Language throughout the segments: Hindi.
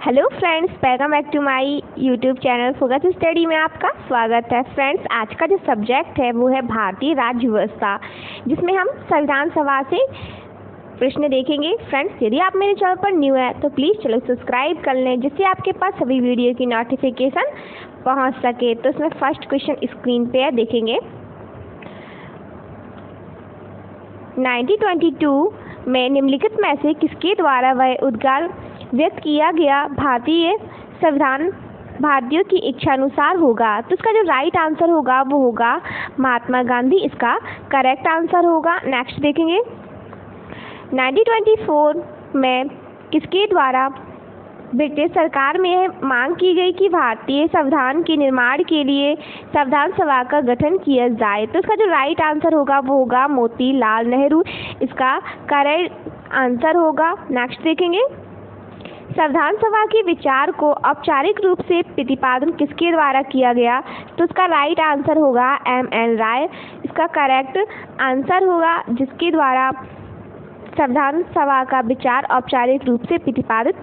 Hello friends, welcome back to my YouTube channel focus study में आपका स्वागत है। फ्रेंड्स, आज का जो सब्जेक्ट है वो है भारतीय राज्य व्यवस्था, जिसमें हम संविधान सभा से प्रश्न देखेंगे। फ्रेंड्स, यदि आप मेरे चैनल पर न्यू है तो प्लीज़ चलो सब्सक्राइब कर लें, जिससे आपके पास सभी वीडियो की नोटिफिकेशन पहुंच सके। तो इसमें फर्स्ट क्वेश्चन स्क्रीन पे है, देखेंगे। 1922 में निम्नलिखित में से किसके द्वारा वह उद्गार व्यक्त किया गया भारतीय संविधान भारतीयों की इच्छा अनुसार होगा? तो इसका जो राइट आंसर होगा वो होगा महात्मा गांधी, इसका करेक्ट आंसर होगा। नेक्स्ट देखेंगे। 1924 में किसके द्वारा ब्रिटिश सरकार में मांग की गई कि भारतीय संविधान के निर्माण के लिए संविधान सभा का गठन किया जाए? तो इसका जो राइट आंसर होगा वो होगा मोतीलाल नेहरू, इसका करेक्ट आंसर होगा। नेक्स्ट देखेंगे। संविधान सभा के विचार को औपचारिक रूप से प्रतिपादन किसके द्वारा किया गया? तो इसका राइट आंसर होगा M.N. राय, इसका करेक्ट आंसर होगा, जिसके द्वारा संविधान सभा का विचार औपचारिक रूप से प्रतिपादित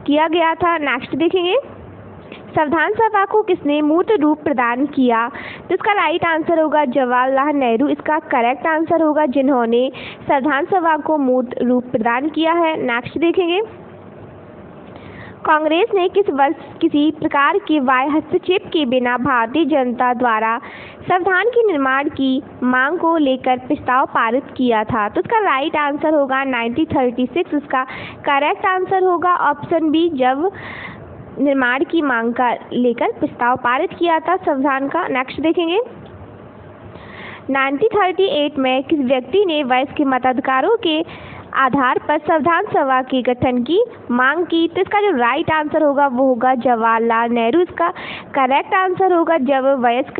किया गया था। नेक्स्ट देखेंगे। संविधान सभा को किसने मूर्त रूप प्रदान किया? तो इसका राइट आंसर होगा जवाहरलाल नेहरू, इसका करेक्ट आंसर होगा, जिन्होंने संविधान सभा को मूर्त रूप प्रदान किया है। नेक्स्ट देखेंगे। कांग्रेस ने किस वर्ष किसी प्रकार के बाह्य हस्तक्षेप के बिना भारतीय जनता द्वारा संविधान के निर्माण की मांग को लेकर प्रस्ताव पारित किया था? तो इसका राइट आंसर होगा 1936, इसका करेक्ट आंसर होगा ऑप्शन बी, जब निर्माण की मांग का लेकर प्रस्ताव पारित किया था संविधान का। नेक्स्ट देखेंगे। 1938 में किस व्यक्ति ने वयस्क मताधिकारों के आधार पर संविधान सभा के गठन की मांग की? तो इसका जो राइट आंसर होगा वो होगा जवाहरलाल नेहरू, इसका करेक्ट आंसर होगा, जब वयस्क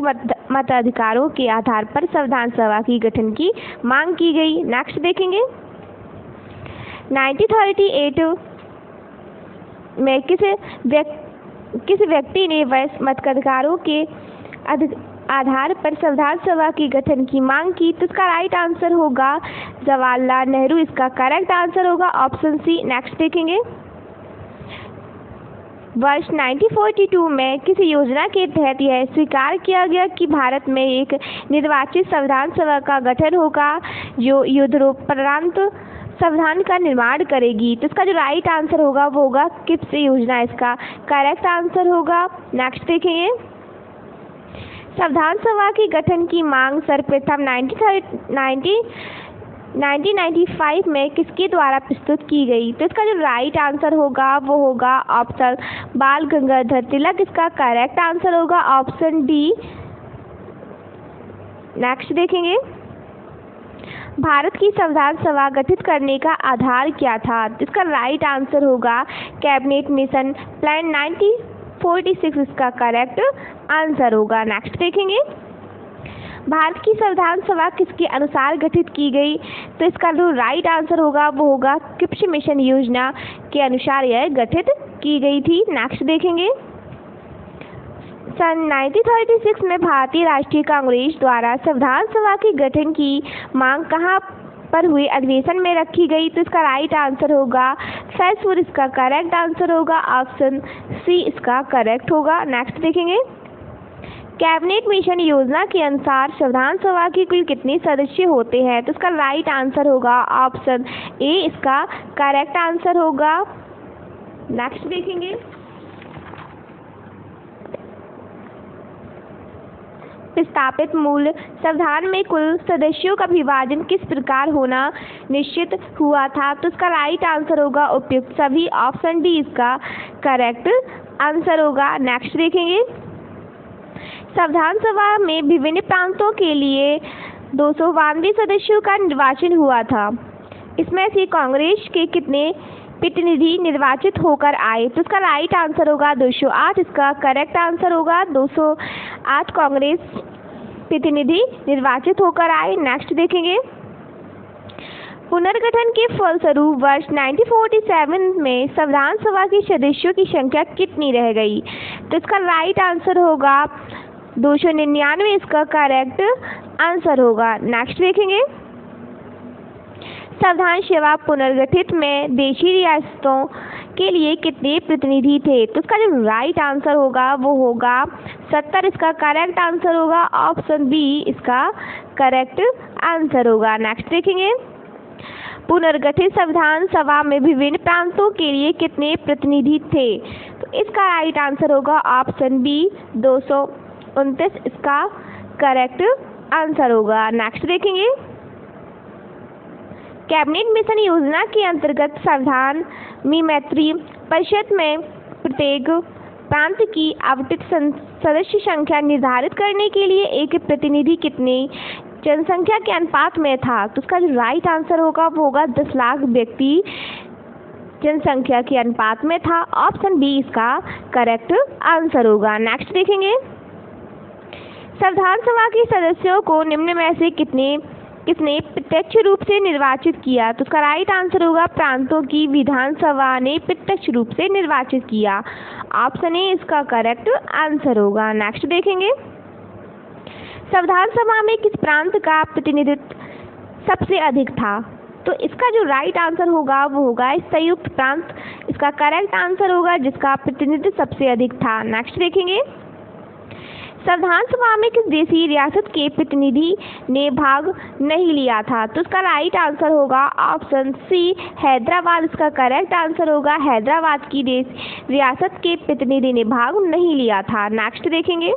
मताधिकारों के आधार पर संविधान सभा की गठन की मांग की गई। नेक्स्ट देखेंगे। 1938 में किस व्यक्ति ने वयस्क मताधिकारों के आधार पर संविधान सभा के गठन की मांग की? तो इसका राइट आंसर होगा जवाहरलाल नेहरू, इसका करेक्ट आंसर होगा ऑप्शन सी। नेक्स्ट देखेंगे। वर्ष 1942 में किस योजना के तहत यह स्वीकार किया गया कि भारत में एक निर्वाचित संविधान सभा का गठन होगा जो युद्धोपरांत संविधान का निर्माण करेगी? तो इसका जो राइट आंसर होगा वो होगा किप्स योजना, इसका करेक्ट आंसर होगा। नेक्स्ट देखेंगे। संविधान सभा के गठन की मांग सर्वप्रथम 1995 में किसके द्वारा प्रस्तुत की गई? तो इसका जो राइट आंसर होगा वो होगा ऑप्शन बाल गंगाधर तिलक, इसका करेक्ट आंसर होगा ऑप्शन डी। नेक्स्ट देखेंगे। भारत की संविधान सभा गठित करने का आधार क्या था? इसका राइट आंसर होगा कैबिनेट मिशन प्लान 1946, इसका करेक्ट आंसर होगा। नेक्स्ट देखेंगे। भारत की संविधान सभा किसके अनुसार गठित की गई? तो इसका जो राइट आंसर होगा वो होगा क्रिप्स मिशन योजना के अनुसार यह गठित की गई थी। नेक्स्ट देखेंगे। सन 1936 में भारतीय राष्ट्रीय कांग्रेस द्वारा संविधान सभा के गठन की मांग कहाँ पर हुए अधिवेशन में रखी गई? तो इसका राइट आंसर होगा फैसपुर, इसका करेक्ट आंसर होगा ऑप्शन सी, इसका करेक्ट होगा। नेक्स्ट देखेंगे। कैबिनेट मिशन योजना के अनुसार संविधान सभा के कुल कितने सदस्य होते हैं? तो इसका राइट आंसर होगा ऑप्शन ए, इसका करेक्ट आंसर होगा। नेक्स्ट देखेंगे। प्रस्तावित मूल संविधान में कुल सदस्यों का विभाजन किस प्रकार होना निश्चित हुआ था? तो इसका राइट आंसर होगा उपयुक्त सभी, ऑप्शन डी, इसका करेक्ट आंसर होगा। नेक्स्ट देखेंगे। संविधान सभा में विभिन्न प्रांतों के लिए 292 सदस्यों का निर्वाचन हुआ था। इसमें से कांग्रेस के कितने प्रतिनिधि निर्वाचित होकर आए? तो इसका राइट आंसर होगा 208, इसका करेक्ट आंसर होगा 208 कांग्रेस प्रतिनिधि निर्वाचित होकर आए। नेक्स्ट देखेंगे। पुनर्गठन के फलस्वरूप वर्ष 1947 में संविधान सभा के सदस्यों की संख्या कितनी रह गई? तो इसका राइट आंसर होगा 299, इसका करेक्ट आंसर होगा। नेक्स्ट देखेंगे। संविधान सभा पुनर्गठित में देशी रियासतों के लिए कितने प्रतिनिधि थे? तो इसका जो राइट आंसर होगा वो होगा 70। इसका करेक्ट आंसर होगा ऑप्शन बी इसका करेक्ट आंसर होगा। नेक्स्ट देखेंगे, पुनर्गठित संविधान सभा में विभिन्न प्रांतों के लिए कितने प्रतिनिधि थे? तो इसका राइट आंसर होगा ऑप्शन बी 229। इसका करेक्ट आंसर होगा। नेक्स्ट देखेंगे, कैबिनेट मिशन योजना के अंतर्गत संविधान में मैत्री परिषद में प्रत्येक प्रांत की आवंटित सदस्य संख्या निर्धारित करने के लिए एक प्रतिनिधि कितने जनसंख्या के अनुपात में था? तो उसका जो राइट आंसर होगा वो होगा 10 लाख व्यक्ति जनसंख्या के अनुपात में था। ऑप्शन बी इसका करेक्ट आंसर होगा। नेक्स्ट देखेंगे, संविधान सभा के सदस्यों को निम्न में से किसने प्रत्यक्ष रूप से निर्वाचित किया? तो उसका राइट आंसर होगा प्रांतों की विधानसभा ने प्रत्यक्ष रूप से निर्वाचित किया। ऑप्शन ए इसका करेक्ट आंसर होगा। नेक्स्ट देखेंगे, संविधान सभा में किस प्रांत का प्रतिनिधित्व सबसे अधिक था? तो इसका जो राइट आंसर होगा वो होगा संयुक्त प्रांत। इसका करेक्ट आंसर होगा जिसका प्रतिनिधित्व सबसे अधिक था। नेक्स्ट देखेंगे, संविधान सभा में किस देशी रियासत के प्रतिनिधि ने भाग नहीं लिया था? तो इसका राइट आंसर होगा ऑप्शन सी हैदराबाद। इसका करेक्ट आंसर होगा हैदराबाद की रियासत के प्रतिनिधि ने भाग नहीं लिया था। नेक्स्ट देखेंगे,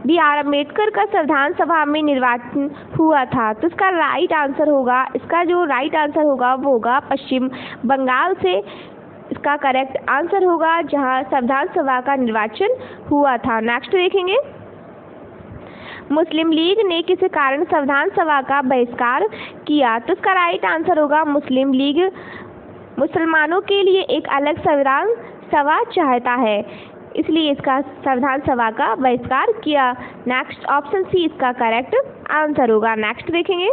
बी.आर. अम्बेडकर का संविधान सभा में निर्वाचन हुआ था। तो इसका राइट आंसर होगा, इसका जो राइट आंसर होगा वो होगा पश्चिम बंगाल से। इसका करेक्ट आंसर होगा जहां संविधान सभा का निर्वाचन हुआ था। नेक्स्ट देखेंगे, मुस्लिम लीग ने किस कारण संविधान सभा का बहिष्कार किया? तो इसका राइट आंसर होगा मुस्लिम लीग मुसलमानों के लिए एक अलग संविधान सभा चाहता है, इसलिए इसका संविधान सभा का बहिष्कार किया। नेक्स्ट ऑप्शन सी इसका करेक्ट आंसर होगा। नेक्स्ट देखेंगे,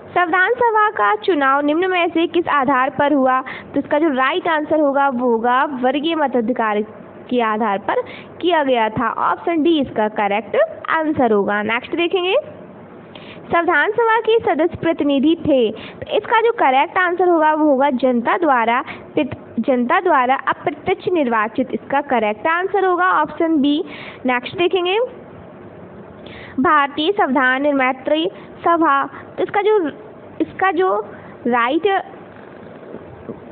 संविधान सभा का चुनाव निम्न में से किस आधार पर हुआ? तो इसका जो राइट आंसर होगा वो होगा वर्गीय मताधिकार के आधार पर किया गया था। ऑप्शन डी इसका करेक्ट आंसर होगा। नेक्स्ट देखेंगे, संविधान सभा के सदस्य प्रतिनिधि थे। तो इसका जो करेक्ट आंसर होगा वो होगा जनता द्वारा अप्रत्यक्ष निर्वाचित। इसका करेक्ट आंसर होगा ऑप्शन बी। नेक्स्ट देखेंगे, भारतीय संविधान निर्मात्री सभा। तो इसका जो राइट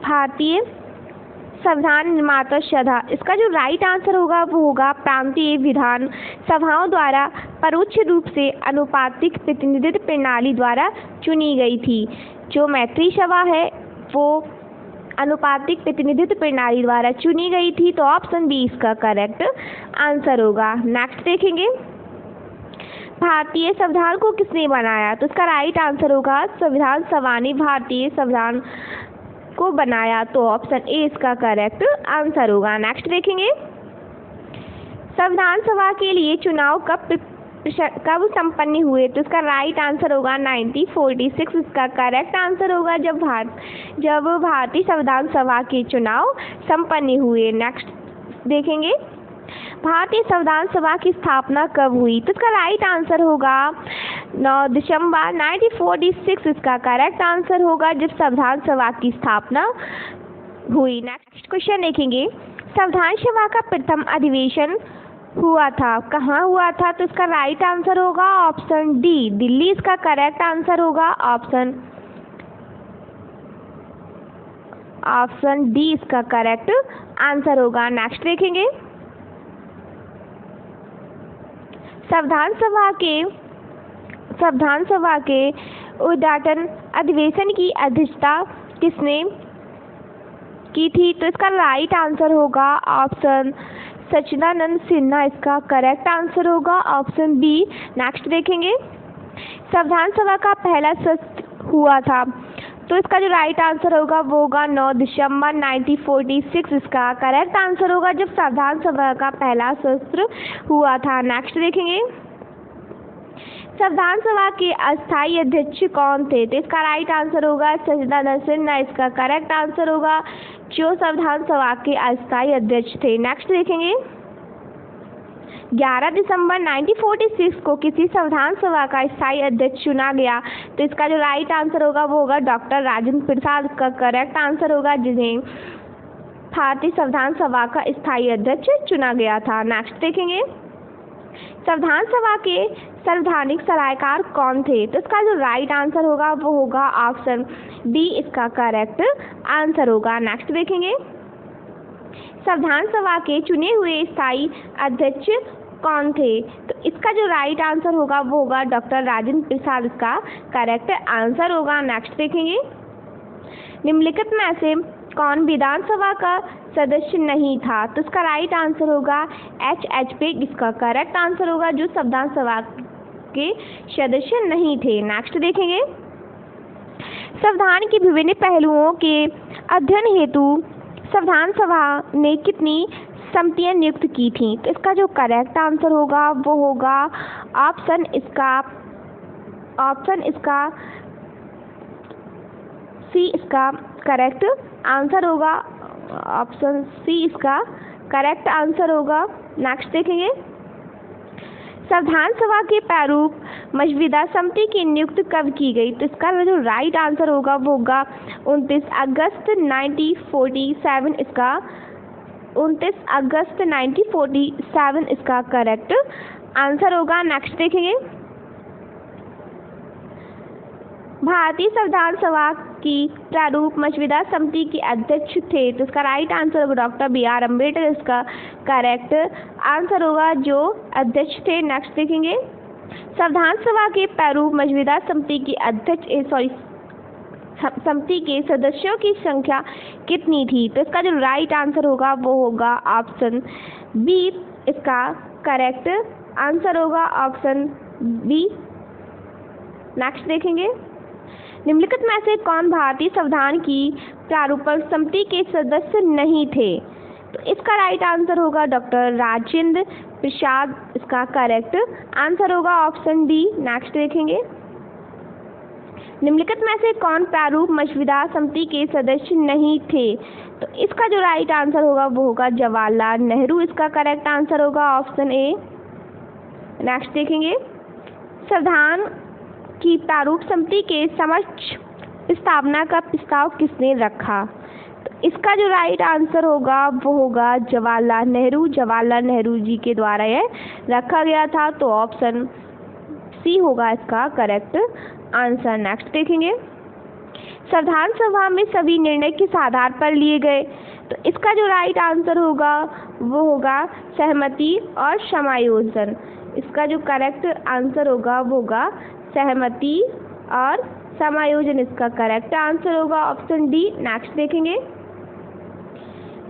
भारतीय संविधान निर्माता सभा, इसका जो राइट आंसर होगा वो होगा प्रांतीय विधान सभाओं द्वारा परोक्ष रूप से अनुपातिक प्रतिनिधित्व प्रणाली द्वारा चुनी गई थी। जो मैत्री सभा है वो अनुपातिक प्रतिनिधित्व प्रणाली द्वारा चुनी गई थी। तो ऑप्शन बी इसका करेक्ट आंसर होगा। नेक्स्ट देखेंगे, भारतीय संविधान को किसने बनाया? तो इसका राइट आंसर होगा संविधान सभा ने भारतीय संविधान को बनाया। तो ऑप्शन ए इसका करेक्ट आंसर होगा। नेक्स्ट देखेंगे, संविधान सभा के लिए चुनाव कब संपन्न हुए? तो इसका राइट आंसर होगा 1946। इसका करेक्ट आंसर होगा जब भारतीय संविधान सभा के चुनाव संपन्न हुए। नेक्स्ट देखेंगे, भारतीय संविधान सभा की स्थापना कब हुई? तो इसका राइट आंसर होगा 9 दिसंबर 1946। इसका करेक्ट आंसर होगा जब संविधान सभा की स्थापना हुई। नेक्स्ट क्वेश्चन देखेंगे, संविधान सभा का प्रथम अधिवेशन हुआ था कहाँ हुआ था? तो इसका राइट आंसर होगा ऑप्शन डी दिल्ली। इसका करेक्ट आंसर होगा ऑप्शन डी इसका करेक्ट आंसर होगा। नेक्स्ट देखेंगे, संविधान सभा के उद्घाटन अधिवेशन की अध्यक्षता किसने की थी? तो इसका राइट आंसर होगा ऑप्शन सच्चिदानंद सिन्हा। इसका करेक्ट आंसर होगा ऑप्शन बी। नेक्स्ट देखेंगे, संविधान सभा का पहला सत्र हुआ था। तो इसका जो राइट आंसर होगा वो होगा 9 दिसंबर 1946। इसका करेक्ट आंसर होगा जब संविधान सभा का पहला सत्र हुआ था। नेक्स्ट देखेंगे, संविधान सभा के अस्थायी अध्यक्ष कौन थे? तो इसका राइट आंसर होगा सच्चिदानंद सिन्हा। इसका करेक्ट आंसर होगा जो संविधान सभा के अस्थायी अध्यक्ष थे। नेक्स्ट देखेंगे, 11 दिसंबर 1946 को किसी संविधान सभा का स्थायी अध्यक्ष चुना गया? तो इसका जो राइट आंसर होगा वो होगा डॉक्टर राजेंद्र प्रसाद का करेक्ट आंसर होगा, जिन्हें भारतीय संविधान सभा का स्थायी अध्यक्ष चुना गया था। नेक्स्ट देखेंगे, संविधान सभा के संवैधानिक सलाहकार कौन थे? तो इसका जो राइट आंसर होगा वो होगा ऑप्शन डी, इसका करेक्ट आंसर होगा। नेक्स्ट देखेंगे, संविधान सभा के चुने हुए स्थायी अध्यक्ष कौन थे? तो इसका जो राइट आंसर होगा वो होगा डॉक्टर राजेंद्र प्रसाद, इसका करेक्ट आंसर होगा। नेक्स्ट देखेंगे, निम्नलिखित में से कौन विधानसभा का सदस्य नहीं था? तो इसका राइट आंसर होगा एच पेग, इसका करेक्ट आंसर होगा, जो संविधान सभा के सदस्य नहीं थे। नेक्स्ट देखेंगे, संविधान के विभिन्न पहलुओं के अध्ययन हेतु संविधान सभा ने कितनी समितियां नियुक्त की थी? तो इसका जो करेक्ट आंसर होगा वो होगा ऑप्शन इसका सी, इसका करेक्ट आंसर होगा। ऑप्शन सी इसका करेक्ट आंसर होगा। नेक्स्ट देखेंगे, संविधान सभा के प्रारूप मसविदा समिति की नियुक्ति कब की गई? तो इसका जो राइट आंसर होगा वो होगा 29 अगस्त 1947, इसका 29 अगस्त 1947 इसका करेक्ट आंसर होगा। नेक्स्ट देखेंगे, भारतीय संविधान सभा की प्रारूप मसविदा समिति के अध्यक्ष थे? तो इसका राइट आंसर होगा डॉक्टर BR अम्बेडकर, इसका करेक्ट आंसर होगा, जो अध्यक्ष थे। नेक्स्ट देखेंगे, संविधान सभा के प्रारूप मसविदा समिति के समिति के सदस्यों की संख्या कितनी थी? तो इसका जो राइट आंसर होगा वो होगा ऑप्शन बी, इसका करेक्ट आंसर होगा, ऑप्शन बी। नेक्स्ट देखेंगे, निम्नलिखित में से कौन भारतीय संविधान की प्रारूपण समिति के सदस्य नहीं थे? तो इसका राइट आंसर होगा डॉक्टर राजेंद्र प्रसाद, इसका करेक्ट आंसर होगा, ऑप्शन डी। नेक्स्ट देखेंगे, निम्नलिखित में से कौन प्रारूप मसविदा समिति के सदस्य नहीं थे? तो इसका जो राइट आंसर होगा वो होगा जवाहरलाल नेहरू, इसका करेक्ट आंसर होगा, ऑप्शन ए। नेक्स्ट देखेंगे, संविधान की प्रारूप समिति के समक्ष प्रस्तावना का प्रस्ताव किसने रखा? तो इसका जो राइट आंसर होगा वो होगा जवाहरलाल नेहरू जी के द्वारा यह रखा गया था, तो ऑप्शन सी होगा इसका करेक्ट आंसर। नेक्स्ट देखेंगे, संविधान सभा में सभी निर्णय किस आधार पर लिए गए? तो इसका जो राइट आंसर होगा वो होगा सहमति और समायोजन, इसका जो करेक्ट आंसर होगा वो होगा सहमति और समायोजन, इसका करेक्ट आंसर होगा, ऑप्शन डी। नेक्स्ट देखेंगे,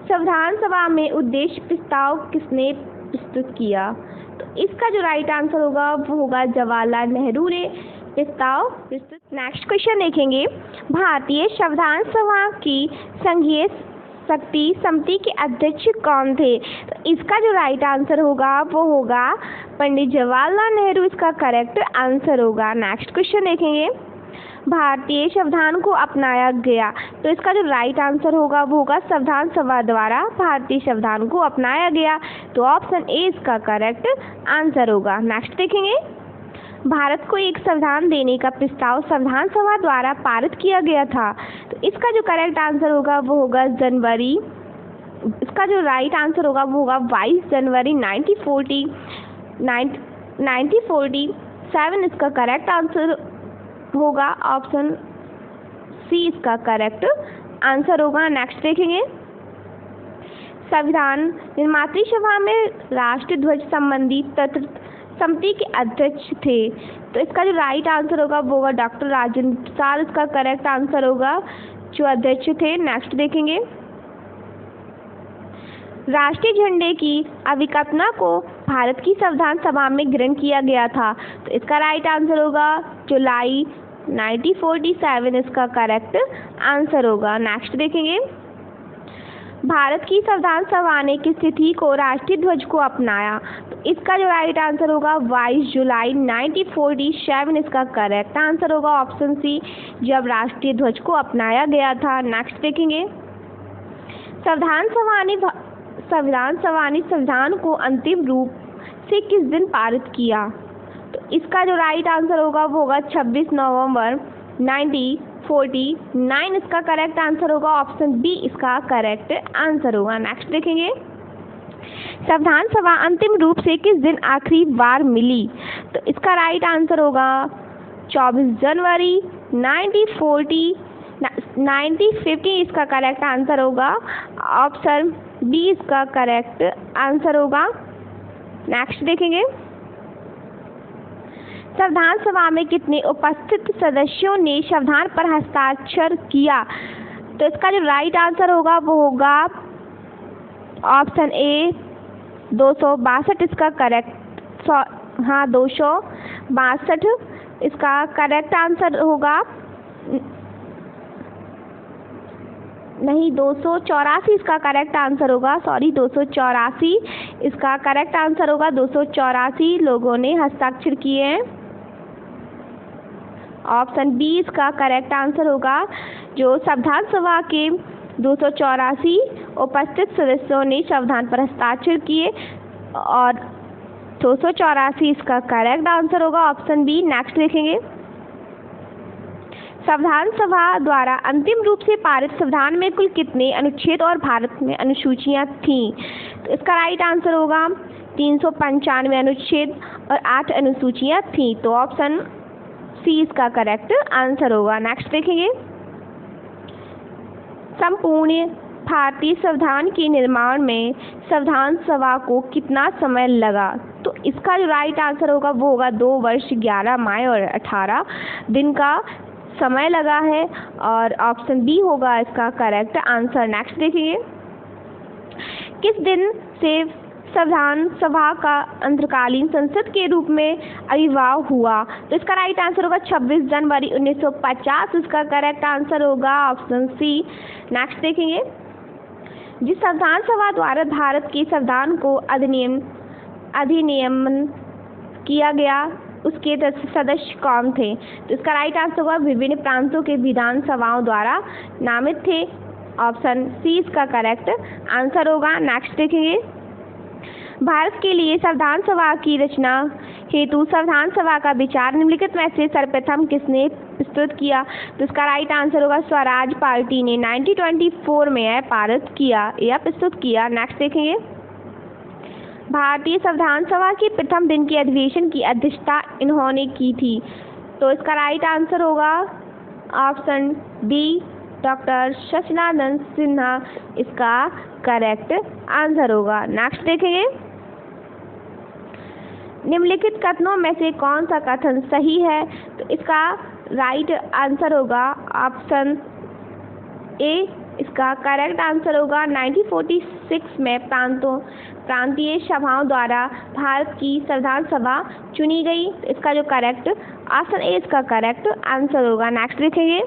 संविधान सभा में उद्देश्य प्रस्ताव किसने प्रस्तुत किया? तो इसका जो राइट आंसर होगा वो होगा जवाहरलाल नेहरू ने प्रस्ताव प्रस्तुत। नेक्स्ट क्वेश्चन देखेंगे, भारतीय संविधान सभा की संघीय शक्ति समिति के अध्यक्ष कौन थे? तो इसका जो राइट आंसर होगा वो होगा पंडित जवाहरलाल नेहरू, इसका करेक्ट आंसर होगा। नेक्स्ट क्वेश्चन देखेंगे, भारतीय संविधान को अपनाया गया? तो इसका जो राइट आंसर होगा वो होगा संविधान सभा द्वारा भारतीय संविधान को अपनाया गया, तो ऑप्शन ए इसका करेक्ट आंसर होगा। नेक्स्ट देखेंगे, भारत को एक संविधान देने का प्रस्ताव संविधान सभा द्वारा पारित किया गया था, तो इसका जो करेक्ट आंसर होगा वो होगा जनवरी, इसका जो राइट आंसर होगा वो होगा 22 जनवरी 1947, इसका करेक्ट आंसर होगा, ऑप्शन सी इसका करेक्ट आंसर होगा। नेक्स्ट देखेंगे, संविधान निर्मात्री सभा में राष्ट्रीय ध्वज संबंधी तत्व समिति के अध्यक्ष थे, तो इसका जो राइट आंसर होगा वो होगा डॉक्टर राजेंद्र प्रसाद, इसका करेक्ट आंसर होगा, जो अध्यक्ष थे। नेक्स्ट देखेंगे, राष्ट्रीय झंडे की अभिकल्पना को भारत की संविधान सभा में ग्रहण किया गया था, तो इसका राइट आंसर होगा जुलाई 1947, इसका करेक्ट आंसर होगा। नेक्स्ट देखेंगे, भारत की संविधान सभा ने किस तिथि को राष्ट्रीय ध्वज को अपनाया, तो इसका जो राइट आंसर होगा 22 जुलाई 1947, इसका करेक्ट आंसर होगा, ऑप्शन सी, जब राष्ट्रीय ध्वज को अपनाया गया था। नेक्स्ट देखेंगे, संविधान सभा ने संविधान को अंतिम रूप से किस दिन पारित किया? तो इसका जो राइट आंसर होगा वो होगा 26 नवंबर 1949 इसका करेक्ट आंसर होगा। ऑप्शन बी इसका करेक्ट आंसर होगा। नेक्स्ट देखेंगे, संविधान सभा अंतिम रूप से किस दिन आखिरी बार मिली? तो इसका राइट आंसर होगा 24 जनवरी 1950 इसका करेक्ट आंसर होगा। ऑप्शन बी इसका करेक्ट आंसर होगा। नेक्स्ट देखेंगे, संविधान सभा में कितने उपस्थित सदस्यों ने संविधान पर हस्ताक्षर किया? तो इसका जो राइट आंसर होगा वो होगा ऑप्शन ए 262 इसका करेक्ट 262 इसका करेक्ट आंसर होगा। नहीं, 284 इसका करेक्ट आंसर होगा। 284 इसका करेक्ट आंसर होगा। 284 लोगों ने हस्ताक्षर किए हैं। ऑप्शन बी इसका करेक्ट आंसर होगा। जो संविधान सभा के 284 उपस्थित सदस्यों ने संविधान पर हस्ताक्षर किए और 284 इसका करेक्ट आंसर होगा। Option B. नेक्स्ट देखेंगे, संविधान सभा द्वारा अंतिम रूप से पारित संविधान में कुल कितने अनुच्छेद और भारत में अनुसूचियां थीं? तो इसका राइट आंसर होगा 395 अनुच्छेद और 8 अनुसूचियां थीं। तो ऑप्शन सी इसका करेक्ट आंसर होगा। नेक्स्ट देखेंगे, संपूर्ण भारतीय संविधान के निर्माण में संविधान सभा को कितना समय लगा? तो इसका जो राइट आंसर होगा वो होगा 2 वर्ष 11 माह और 18 दिन का समय लगा है और ऑप्शन बी होगा इसका करेक्ट आंसर। नेक्स्ट देखेंगे, किस दिन से संविधान सभा का अंतकालीन संसद के रूप में आविर्भाव हुआ? तो इसका राइट आंसर होगा 26 जनवरी 1950 इसका करेक्ट आंसर होगा। Option C. नेक्स्ट देखेंगे, जिस संविधान सभा द्वारा भारत के संविधान को अधिनियमन किया गया उसके सदस्य कौन थे? तो इसका राइट आंसर होगा विभिन्न प्रांतों के विधानसभाओं द्वारा नामित थे। ऑप्शन सी इसका करेक्ट आंसर होगा। नेक्स्ट देखेंगे, भारत के लिए संविधान सभा की रचना हेतु संविधान सभा का विचार निम्नलिखित में से सर्वप्रथम किसने प्रस्तुत किया? तो इसका राइट आंसर होगा स्वराज पार्टी ने 1924 में पारित किया या प्रस्तुत किया। नेक्स्ट देखेंगे, भारतीय संविधान सभा के प्रथम दिन के अधिवेशन की अध्यक्षता इन्होंने की थी। तो इसका राइट आंसर होगा option D doctor Sachidananda Sinha इसका करेक्ट आंसर होगा। नेक्स्ट देखेंगे, निम्नलिखित कथनों में से कौन सा कथन सही है? तो इसका राइट आंसर होगा ऑप्शन ए इसका करेक्ट आंसर होगा। 1946 में प्रांतीय सभाओं द्वारा भारत की संविधान सभा चुनी गई। इसका जो करेक्ट ऑप्शन ए इसका करेक्ट आंसर होगा। नेक्स्ट देखेंगे,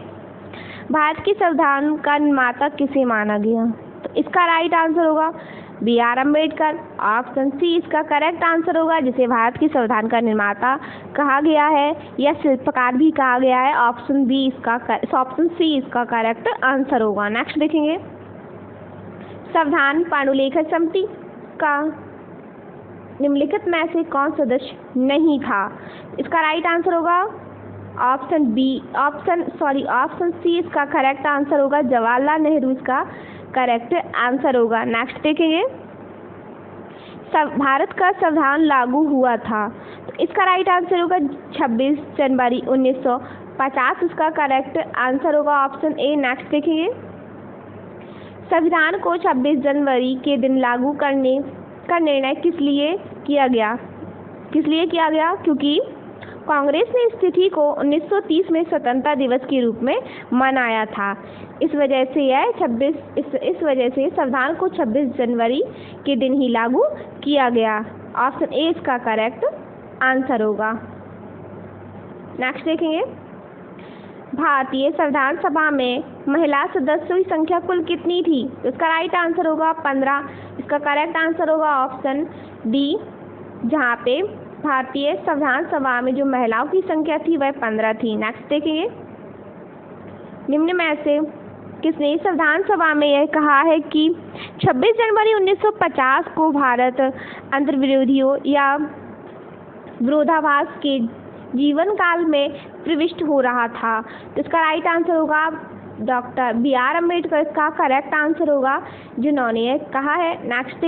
भारत के संविधान का निर्माता किसे माना गया? तो इसका राइट आंसर होगा B R Ambedkar. Option C इसका करेक्ट आंसर होगा, जिसे भारत के संविधान का निर्माता कहा गया है या शिल्पकार भी कहा गया है। ऑप्शन सी इसका करेक्ट आंसर होगा। नेक्स्ट देखेंगे, संविधान पांडुलिखन समिति का निम्नलिखित में से कौन सदस्य नहीं था? इसका राइट आंसर होगा ऑप्शन सी इसका करेक्ट आंसर होगा। जवाहरलाल नेहरू इसका करेक्ट आंसर होगा। नेक्स्ट देखेंगे, भारत का संविधान लागू हुआ था। तो इसका राइट आंसर होगा 26 जनवरी 1950 इसका करेक्ट आंसर होगा। Option A. नेक्स्ट देखेंगे, संविधान को 26 जनवरी के दिन लागू करने का निर्णय किस लिए किया गया? क्योंकि कांग्रेस ने इस तिथि को 1930 में स्वतंत्रता दिवस के रूप में मनाया था। इस वजह से संविधान को 26 जनवरी के दिन ही लागू किया गया। ऑप्शन ए इसका करेक्ट आंसर होगा। नेक्स्ट देखेंगे, भारतीय संविधान सभा में महिला सदस्यों की संख्या कुल कितनी थी? तो इसका राइट आंसर होगा 15। इसका करेक्ट आंसर होगा ऑप्शन डी, जहाँ पे भारतीय संविधान सभा में जो महिलाओं की संख्या थी वह 15 थी। नेक्स्ट देखेंगे, निम्न में से किसने इस संविधान सभा में यह कहा है कि 26 जनवरी 1950 को भारत अंतर्विरोधियों या विरोधाभास के जीवन काल में प्रविष्ट हो रहा था। तो इसका राइट आंसर होगा डॉक्टर बी आर अम्बेडकर। इसका करेक्ट आंसर होगा जिन्होंने यह कहा है। नेक्स्ट